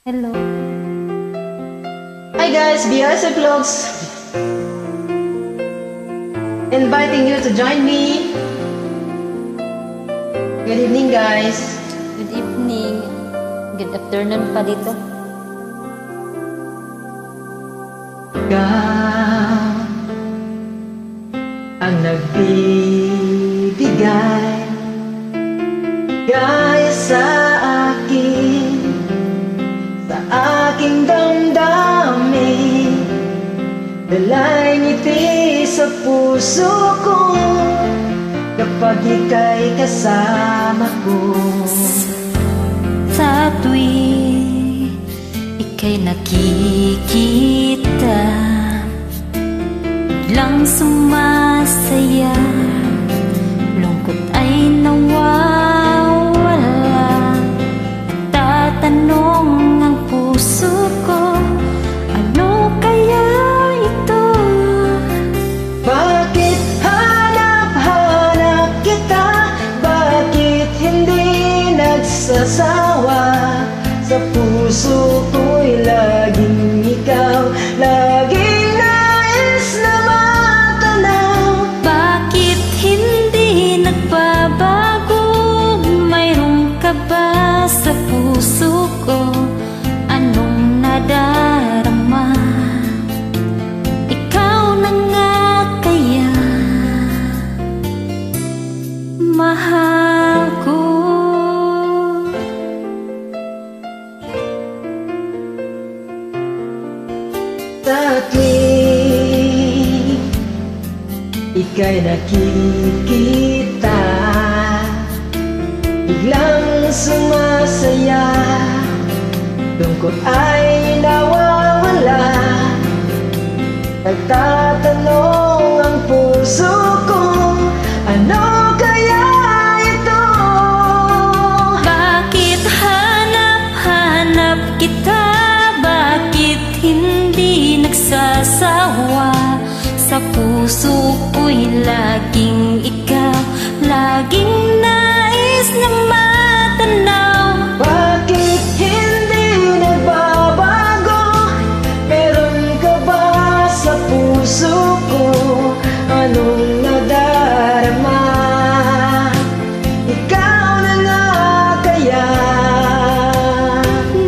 Hello. Hi guys, BRC Vlogs inviting you to join me. Good evening guys. Good evening. Good afternoon pa dito. Ikaw ang nagbibigay gaya sa akin, sa aking damdamin, dalay ngiti sa puso ko kapag ika'y kasama ko. Sa tuwing ika'y nakikita, biglang sumasaya, lungkot ay nawawala. Nagtatanong ang puso ko, ano kaya ito? Bakit hanap-hanap kita? Bakit hindi nagsasawa? Sa puso ko'y laging ikaw, laging nais na matanaw. Bakit hindi nagbabago? Mayroon ka ba sa puso ko? Anong nadarama? Ikaw na nga kaya, mahal ko. Sa tuwing ika'y nakikita, biglang sumasaya, lungkot ay nawawala. Nagtatanong ang puso ko, ano kaya ito? Bakit hanap-hanap kita? Bakit hindi nagsasawa? Sa puso ko'y laging ikaw, laging nais na matanaw. Bakit hindi nagbabago? Meron ka ba sa puso ko? Anong nadarama? Ikaw na nga kaya.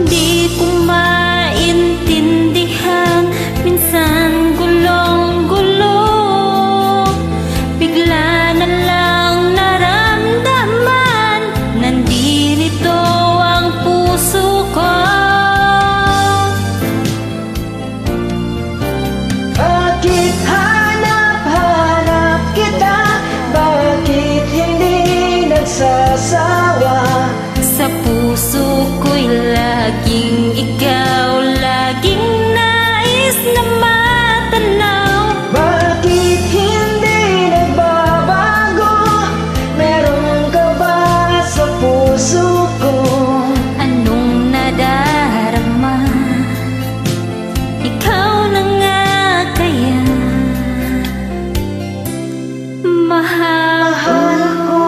Di ko maintindihan, minsan gulong-gulo, bigla na lang naramdaman, nandito ang puso ko. Bakit hanap-hanap kita? Bakit hindi nagsasawa? Sa puso ko'y laging ikaw, laging nais na matanaw. Bakit hindi nagbabago? Meron ka ba sa puso ko? Anong nadarama? Ikaw na nga kaya, mahal ko.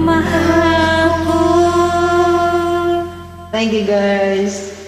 Mahal ko. Thank you guys.